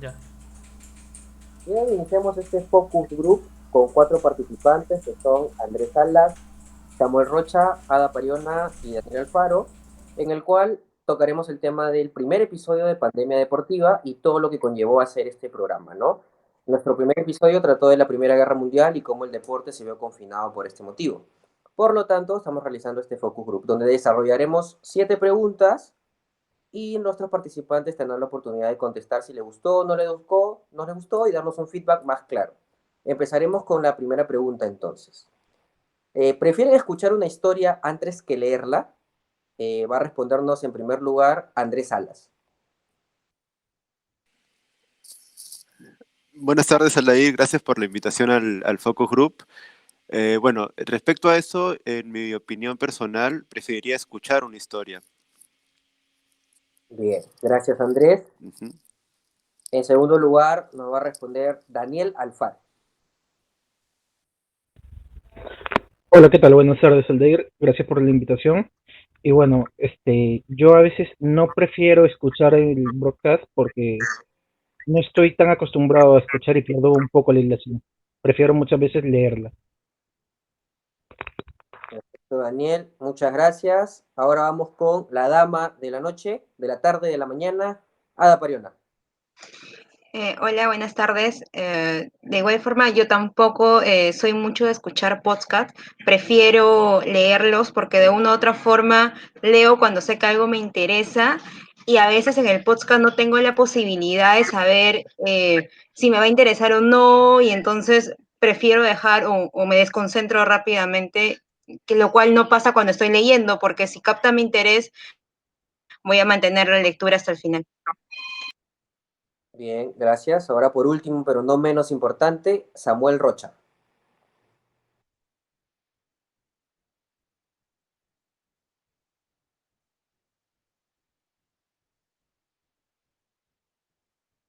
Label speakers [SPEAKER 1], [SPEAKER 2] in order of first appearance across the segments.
[SPEAKER 1] Ya.
[SPEAKER 2] Bien, iniciamos este focus group con cuatro participantes que son Andrés Salas, Samuel Rocha, Ada Pariona y Daniel Alfaro, en el cual tocaremos el tema del primer episodio de Pandemia Deportiva y todo lo que conllevó a hacer este programa, ¿no? Nuestro primer episodio trató de la Primera Guerra Mundial y cómo el deporte se vio confinado por este motivo. Por lo tanto, estamos realizando este focus group, donde desarrollaremos 7 preguntas y nuestros participantes tendrán la oportunidad de contestar si les gustó, no les gustó y darnos un feedback más claro. Empezaremos con la primera pregunta entonces. ¿Prefieren escuchar una historia antes que leerla? Va a respondernos en primer lugar Andrés Salas.
[SPEAKER 3] Buenas tardes, Alair. Gracias por la invitación al Focus Group. Bueno, respecto a eso, en mi opinión personal, preferiría escuchar una historia.
[SPEAKER 2] Bien, gracias Andrés.
[SPEAKER 3] Ujú.
[SPEAKER 2] En segundo lugar nos va a responder Daniel Alfaro.
[SPEAKER 4] Hola, ¿qué tal? Buenas tardes, Aldair. Gracias por la invitación. Y bueno, yo a veces no prefiero escuchar el broadcast porque no estoy tan acostumbrado a escuchar y pierdo un poco la ilación. Prefiero muchas veces leerla.
[SPEAKER 2] Perfecto, Daniel, muchas gracias. Ahora vamos con la dama de la noche, de la tarde, de la mañana, Ada Pariona.
[SPEAKER 5] Hola, buenas tardes. De igual forma, yo tampoco soy mucho de escuchar podcast, prefiero leerlos porque de una u otra forma leo cuando sé que algo me interesa y a veces en el podcast no tengo la posibilidad de saber si me va a interesar o no y entonces prefiero dejar o me desconcentro rápidamente, que lo cual no pasa cuando estoy leyendo porque si capta mi interés voy a mantener la lectura hasta el final.
[SPEAKER 2] Bien, gracias. Ahora por último, pero no menos importante, Samuel Rocha.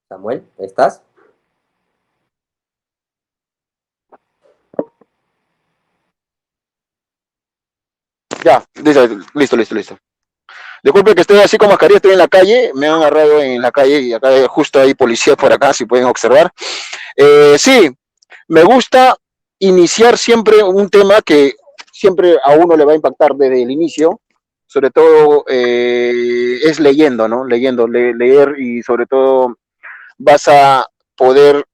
[SPEAKER 2] Samuel, ¿estás?
[SPEAKER 6] Ya, listo. Disculpe que estoy así con mascarilla, estoy en la calle, me han agarrado en la calle y acá justo hay policías por acá, si pueden observar. Sí, me gusta iniciar siempre un tema que siempre a uno le va a impactar desde el inicio, sobre todo es leyendo, ¿no? Leer y sobre todo vas a poder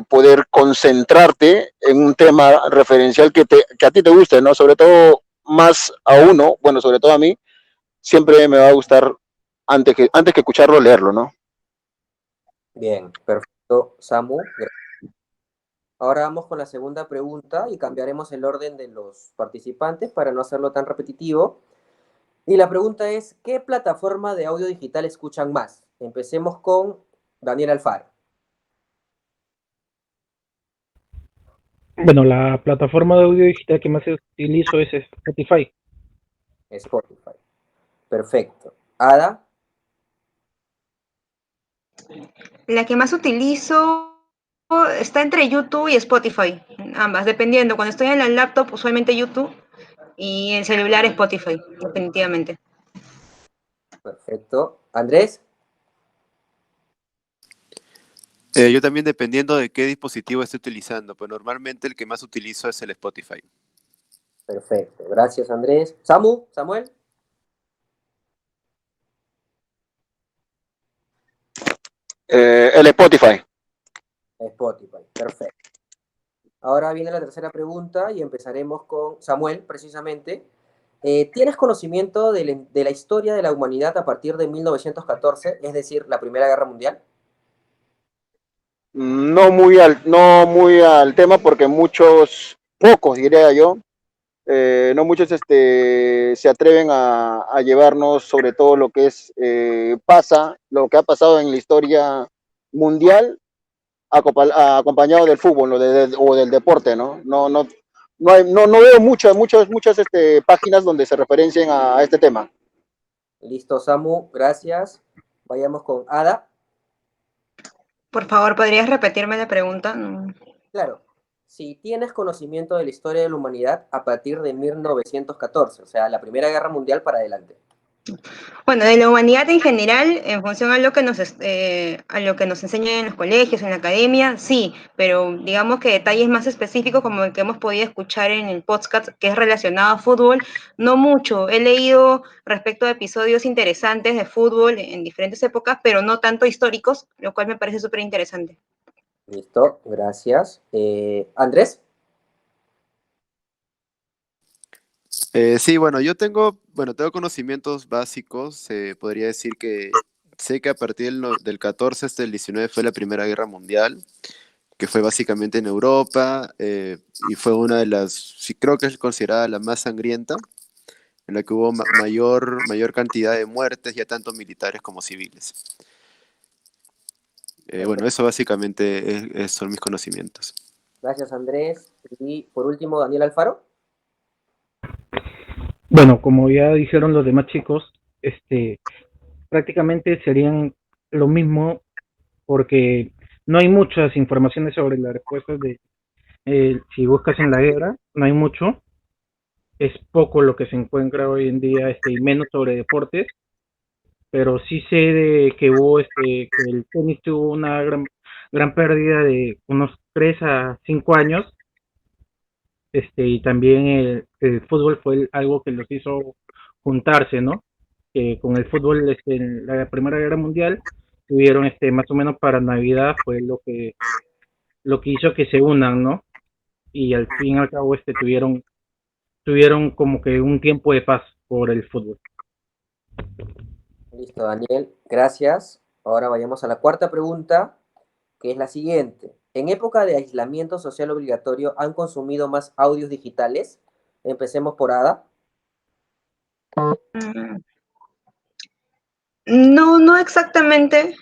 [SPEAKER 6] poder concentrarte en un tema referencial que a ti te guste, ¿no? Sobre todo más a uno, bueno, sobre todo a mí, siempre me va a gustar antes que escucharlo, leerlo, ¿no?
[SPEAKER 2] Bien, perfecto, Samu. Ahora vamos con la segunda pregunta y cambiaremos el orden de los participantes para no hacerlo tan repetitivo. Y la pregunta es, ¿qué plataforma de audio digital escuchan más? Empecemos con Daniel Alfaro,
[SPEAKER 4] Bueno, la plataforma de audio digital que más utilizo es Spotify.
[SPEAKER 2] Spotify. Perfecto. Ada,
[SPEAKER 5] La que más utilizo está entre YouTube y Spotify, ambas, dependiendo. Cuando estoy en la laptop, usualmente YouTube y en celular Spotify, definitivamente.
[SPEAKER 2] perfecto. Andrés,
[SPEAKER 3] Yo también dependiendo de qué dispositivo esté utilizando, pues normalmente el que más utilizo es el Spotify.
[SPEAKER 2] perfecto. Gracias, Andrés. Samu, Samuel,
[SPEAKER 6] El Spotify.
[SPEAKER 2] Spotify. Perfecto. Ahora viene la tercera pregunta y empezaremos con Samuel, precisamente. ¿Tienes conocimiento de la historia de la humanidad a partir de 1914, es decir, la Primera Guerra Mundial?
[SPEAKER 6] No muy al tema porque pocos diría yo, no muchos se atreven a llevarnos sobre todo lo que lo que ha pasado en la historia mundial acompañado del fútbol o del deporte, ¿no? No veo muchas páginas donde se referencien a este tema.
[SPEAKER 2] Listo, Samu, gracias. Vayamos con Ada.
[SPEAKER 5] Por favor, ¿podrías repetirme la pregunta? No.
[SPEAKER 2] Claro, si tienes conocimiento de la historia de la humanidad a partir de 1914, o sea, la Primera Guerra Mundial para adelante.
[SPEAKER 5] Bueno, de la humanidad en general, en función a lo que nos enseñan en los colegios, en la academia, sí, pero digamos que detalles más específicos como el que hemos podido escuchar en el podcast que es relacionado a fútbol, no mucho. He leído respecto a episodios interesantes de fútbol en diferentes épocas, pero no tanto históricos, lo cual me parece súper interesante.
[SPEAKER 2] Listo, gracias. Andrés,
[SPEAKER 3] Sí, bueno, tengo conocimientos básicos. Podría decir que sé que a partir del 14 hasta el 19 fue la Primera Guerra Mundial, que fue básicamente en Europa, y fue una de las, sí, creo que es considerada la más sangrienta, en la que hubo mayor cantidad de muertes, ya tanto militares como civiles. Bueno, eso básicamente son mis conocimientos.
[SPEAKER 2] gracias Andrés. Y por último, Daniel Alfaro.
[SPEAKER 4] Bueno, como ya dijeron los demás chicos, prácticamente serían lo mismo porque no hay muchas informaciones sobre las respuestas de si buscas en la guerra, no hay mucho, es poco lo que se encuentra hoy en día, y menos sobre deportes, pero sí sé de que hubo que el tenis tuvo una gran pérdida de unos 3 a 5 años, y también el fútbol fue algo que los hizo juntarse, ¿no? Que con el fútbol en la Primera Guerra Mundial tuvieron más o menos para Navidad fue lo que hizo que se unan, ¿no? Y al fin y al cabo tuvieron como que un tiempo de paz por el fútbol.
[SPEAKER 2] Listo, Daniel, gracias. Ahora vayamos a la cuarta pregunta, que es la siguiente. ¿En época de aislamiento social obligatorio han consumido más audios digitales? Empecemos por Ada.
[SPEAKER 5] Mm, No, no exactamente.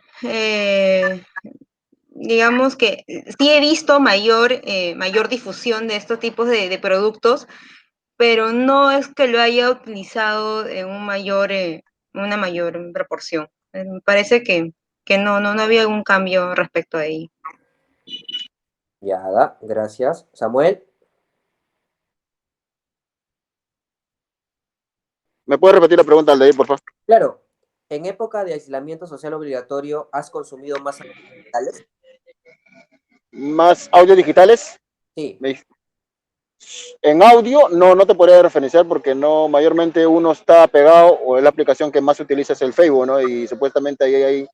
[SPEAKER 5] Digamos que sí he visto mayor difusión de estos tipos de productos, pero no es que lo haya utilizado en una mayor proporción. Me parece que no había algún cambio respecto a ello.
[SPEAKER 2] Ya, Ada, gracias. Samuel.
[SPEAKER 6] ¿Me puedes repetir la pregunta, Aldair, por favor?
[SPEAKER 2] Claro, en época de aislamiento social obligatorio, ¿has consumido más audios digitales?
[SPEAKER 6] ¿Más audios digitales?
[SPEAKER 2] Sí,
[SPEAKER 6] En audio no te podría referenciar porque no, mayormente uno está pegado o es la aplicación que más se utiliza es el Facebook, ¿no? Y supuestamente ahí hay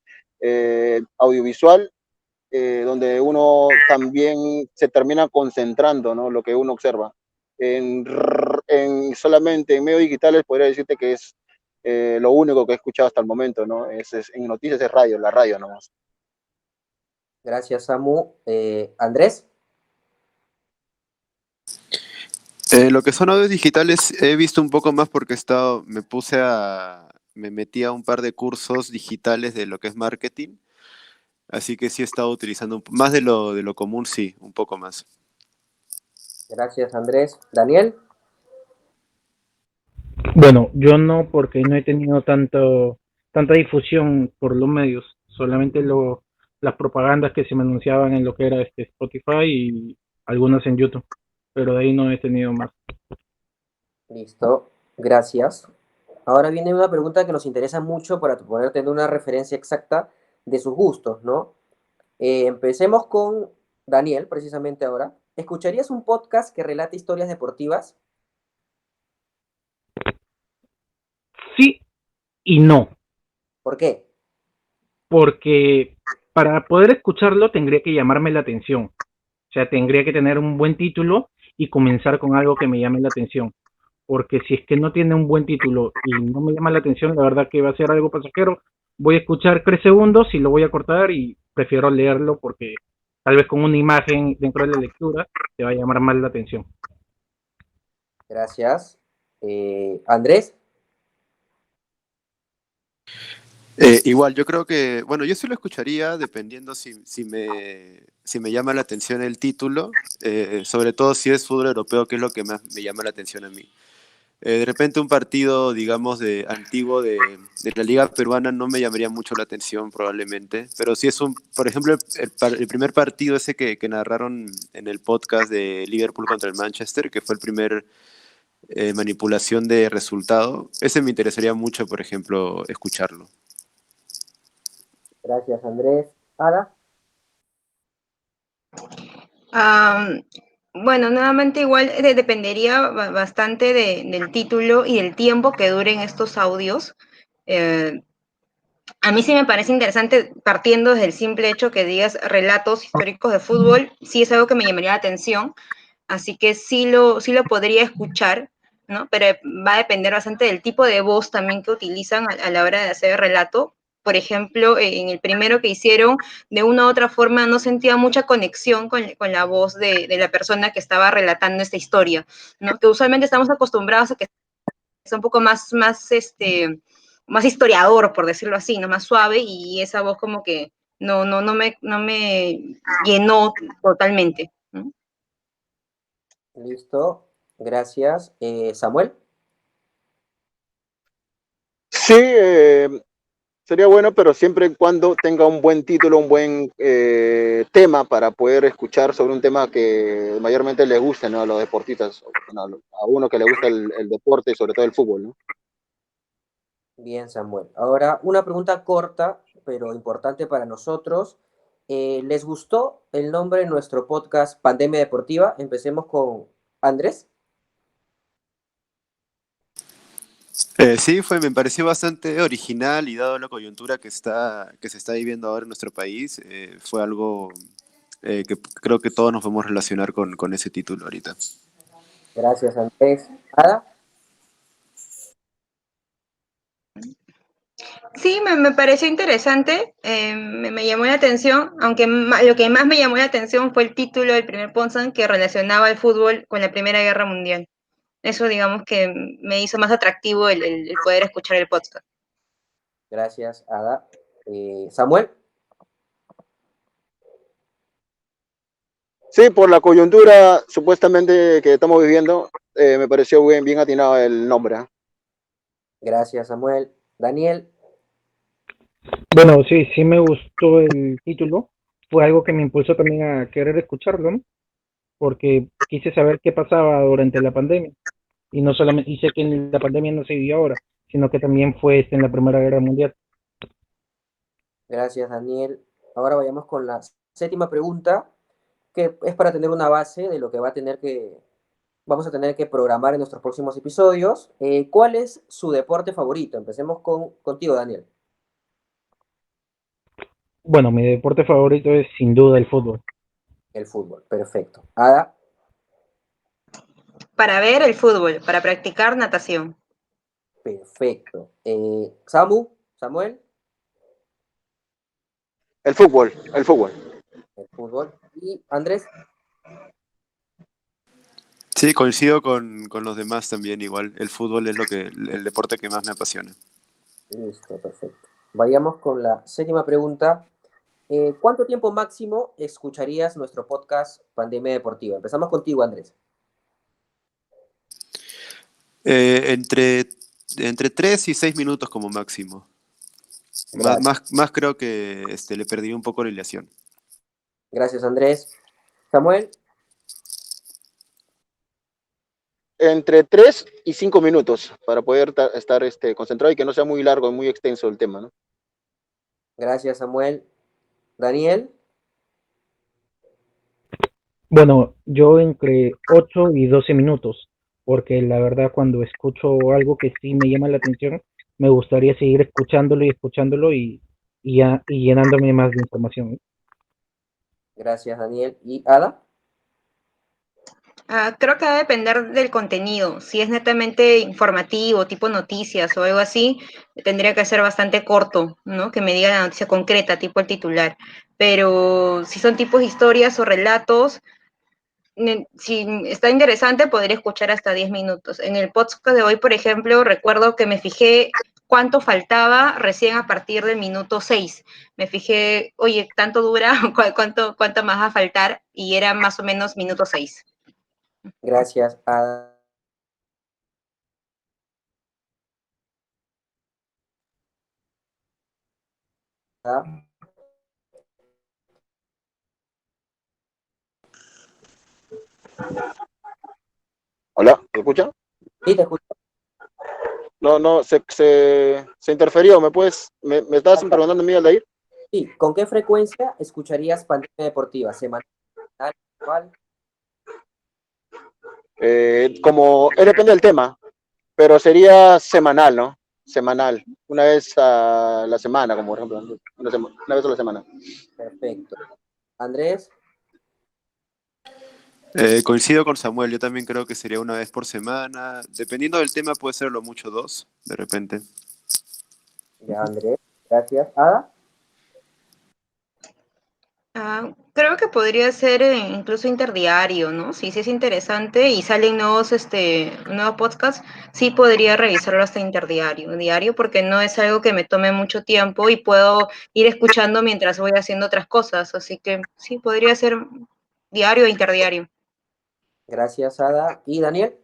[SPEAKER 6] audiovisual donde uno también se termina concentrando, ¿no? Lo que uno observa. Solamente en medios digitales podría decirte que es lo único que he escuchado hasta el momento, ¿no? En noticias es radio, la radio nomás.
[SPEAKER 2] gracias, Samu. Andrés.
[SPEAKER 3] Lo que son audios digitales he visto un poco más porque me metí a un par de cursos digitales de lo que es marketing, así que sí he estado utilizando más de lo común, sí, un poco más.
[SPEAKER 2] Gracias, Andrés. Daniel.
[SPEAKER 4] Bueno, yo no, porque no he tenido tanta difusión por los medios, solamente las propagandas que se me anunciaban en lo que era Spotify y algunas en YouTube, pero de ahí no he tenido más.
[SPEAKER 2] Listo, gracias. Ahora viene una pregunta que nos interesa mucho para poder tener una referencia exacta de sus gustos, ¿no? Empecemos con Daniel, precisamente ahora. ¿Escucharías un podcast que relate historias deportivas?
[SPEAKER 4] Sí y no,
[SPEAKER 2] ¿Por qué?
[SPEAKER 4] porque para poder escucharlo tendría que llamarme la atención, o sea, tendría que tener un buen título y comenzar con algo que me llame la atención, porque si es que no tiene un buen título y no me llama la atención, la verdad que va a ser algo pasajero. Voy a escuchar 3 segundos y lo voy a cortar y prefiero leerlo porque tal vez con una imagen dentro de la lectura te va a llamar más la atención.
[SPEAKER 2] Gracias. Andrés.
[SPEAKER 3] Igual, yo creo que, bueno, yo sí lo escucharía dependiendo si me llama la atención el título, sobre todo si es fútbol europeo, que es lo que más me llama la atención a mí. De repente un partido, digamos, antiguo de la Liga Peruana no me llamaría mucho la atención probablemente, pero si es por ejemplo, el primer partido ese que narraron en el podcast de Liverpool contra el Manchester, que fue manipulación de resultado. Ese me interesaría mucho, por ejemplo, escucharlo.
[SPEAKER 2] Gracias, Andrés. Ada,
[SPEAKER 5] Am, bueno, nuevamente igual dependería bastante del título y del tiempo que duren estos audios. Eh, a mí sí me parece interesante, partiendo desde el simple hecho que digas relatos históricos de fútbol, sí es algo que me llamaría la atención, así que sí lo podría escuchar, ¿no? Pero va a depender bastante del tipo de voz también que utilizan a la hora de hacer el relato. Por ejemplo, en el primero que hicieron, de una u otra forma no sentía mucha conexión con la voz de la persona que estaba relatando esta historia, ¿no? Que usualmente estamos acostumbrados a que sea un poco más historiador, por decirlo así, ¿no? Más suave, y esa voz como que no me llenó totalmente, ¿no?
[SPEAKER 2] listo. Gracias. Samuel,
[SPEAKER 6] Sí, sería bueno, pero siempre y cuando tenga un buen título, un buen tema para poder escuchar sobre un tema que mayormente les guste, ¿no? A los deportistas, bueno, a uno que le gusta el deporte y sobre todo el fútbol, ¿no?
[SPEAKER 2] bien, Samuel. Ahora, una pregunta corta, pero importante para nosotros. ¿Les gustó el nombre de nuestro podcast Pandemia Deportiva? Empecemos con Andrés.
[SPEAKER 3] Sí, me pareció bastante original y dado la coyuntura que se está viviendo ahora en nuestro país, fue algo que creo que todos nos podemos relacionar con ese título ahorita.
[SPEAKER 2] Gracias, Andrés. Ada,
[SPEAKER 5] Sí, me pareció interesante, me llamó la atención, aunque lo que más me llamó la atención fue el título del primer Ponzan, que relacionaba el fútbol con la Primera Guerra Mundial. Eso, digamos, que me hizo más atractivo el poder escuchar el podcast.
[SPEAKER 2] gracias, Ada. Samuel,
[SPEAKER 6] Sí, por la coyuntura supuestamente que estamos viviendo, me pareció bien atinado el nombre, ¿eh?
[SPEAKER 2] gracias, Samuel. Daniel,
[SPEAKER 4] Bueno, sí, sí me gustó el título. Fue algo que me impulsó también a querer escucharlo, ¿no? Porque quise saber qué pasaba durante la pandemia. Y no solamente, y sé que la pandemia no se vivió ahora, sino que también fue en la Primera Guerra Mundial.
[SPEAKER 2] gracias, Daniel. Ahora vayamos con la séptima pregunta, que es para tener una base de lo que vamos a tener que programar en nuestros próximos episodios. ¿Cuál es su deporte favorito? Empecemos contigo, Daniel.
[SPEAKER 4] Bueno, mi deporte favorito es sin duda el fútbol.
[SPEAKER 2] El fútbol, perfecto. Ada,
[SPEAKER 5] Para ver el fútbol, para practicar natación.
[SPEAKER 2] perfecto. Samuel,
[SPEAKER 6] El fútbol.
[SPEAKER 2] el fútbol. Y Andrés,
[SPEAKER 3] Sí, coincido con los demás también igual. El fútbol es el deporte que más me apasiona.
[SPEAKER 2] listo, perfecto. Vayamos con la séptima pregunta. ¿Cuánto tiempo máximo escucharías nuestro podcast Pandemia Deportiva? Empezamos contigo, Andrés.
[SPEAKER 3] Eh, entre, entre 3 y 6 minutos como máximo.
[SPEAKER 2] Gracias.
[SPEAKER 3] Más creo que le perdí un poco la ilación.
[SPEAKER 2] Gracias, Andrés. Samuel,
[SPEAKER 6] Entre 3 y 5 minutos para poder estar concentrado y que no sea muy largo y muy extenso el tema, ¿no?
[SPEAKER 2] gracias, Samuel. Daniel,
[SPEAKER 4] Bueno, yo entre 8 y 12 minutos, porque la verdad cuando escucho algo que sí me llama la atención, me gustaría seguir escuchándolo y escuchándolo y llenándome más de información.
[SPEAKER 2] gracias, Daniel. ¿Y Ada?
[SPEAKER 5] Creo que va a depender del contenido. Si es netamente informativo, tipo noticias o algo así, tendría que ser bastante corto, ¿no? Que me diga la noticia concreta, tipo el titular. Pero si son tipos historias o relatos, si está interesante, podría escuchar hasta 10 minutos. En el podcast de hoy, por ejemplo, recuerdo que me fijé cuánto faltaba recién a partir del minuto 6. Me fijé, oye, ¿tanto dura? ¿Cuánto más va a faltar? Y era más o menos minuto 6.
[SPEAKER 2] Gracias, Ada.
[SPEAKER 6] Hola, ¿me escucha?
[SPEAKER 2] Sí, te escucho.
[SPEAKER 6] No, se interferió. ¿Me estabas preguntando a mí, Aldair?
[SPEAKER 2] Sí, ¿con qué frecuencia escucharías Pandemia Deportiva? ¿Semanal, mensual?
[SPEAKER 6] Depende del tema, pero sería semanal, ¿no? Semanal. Una vez a la semana, como por ejemplo. Una vez a la semana.
[SPEAKER 2] Perfecto. Andrés,
[SPEAKER 3] Coincido con Samuel, yo también creo que sería una vez por semana. Dependiendo del tema, puede ser lo mucho dos, de repente.
[SPEAKER 2] ya Andrés, gracias. Ada,
[SPEAKER 5] Creo que podría ser incluso interdiario, ¿no? Si es interesante y salen nuevos podcasts, sí podría revisarlo hasta diario, porque no es algo que me tome mucho tiempo y puedo ir escuchando mientras voy haciendo otras cosas. Así que sí, podría ser diario e interdiario.
[SPEAKER 2] gracias, Ada. ¿Y Daniel?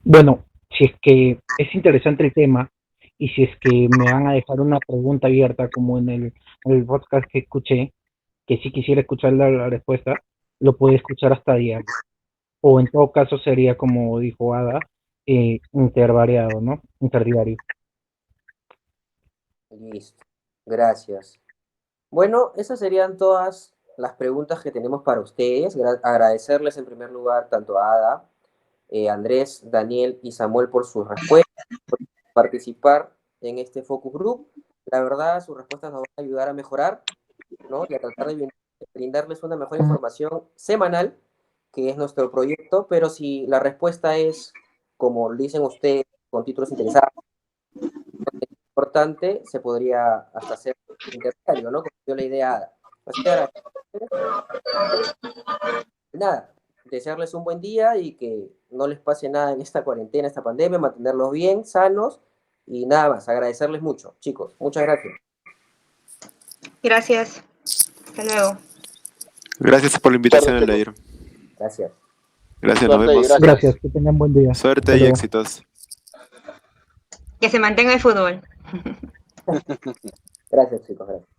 [SPEAKER 4] Bueno, si es que es interesante el tema y si es que me van a dejar una pregunta abierta como en el podcast que escuché, que si quisiera escuchar la respuesta, lo puede escuchar hasta diario. O en todo caso sería como dijo Ada, intervariado, ¿no? Interdiario.
[SPEAKER 2] Listo, gracias. Bueno, esas serían todas las preguntas que tenemos para ustedes. Agradecerles en primer lugar tanto a Ada, Andrés, Daniel y Samuel por sus respuestas, por participar en este focus group. La verdad, sus respuestas nos van a ayudar a mejorar, ¿no? Y a tratar de brindarles una mejor información semanal, que es nuestro proyecto, pero si la respuesta es, como dicen ustedes, con títulos interesantes, importante, se podría hasta hacer intercambio, ¿no? Como dio la idea Ada. Así que nada, desearles un buen día y que no les pase nada en esta cuarentena, esta pandemia, mantenerlos bien, sanos y nada más, agradecerles mucho, chicos. Muchas gracias.
[SPEAKER 5] Gracias. Hasta luego.
[SPEAKER 3] Gracias por la invitación,
[SPEAKER 6] Suerte,
[SPEAKER 3] Aldair.
[SPEAKER 2] Gracias.
[SPEAKER 3] Gracias, nos
[SPEAKER 6] suerte y
[SPEAKER 3] vemos.
[SPEAKER 6] gracias.
[SPEAKER 4] Gracias, que tengan buen día.
[SPEAKER 3] Suerte
[SPEAKER 4] Hasta
[SPEAKER 3] y
[SPEAKER 4] luego.
[SPEAKER 3] éxitos.
[SPEAKER 5] Que se mantenga el fútbol.
[SPEAKER 2] Gracias, chicos. Gracias.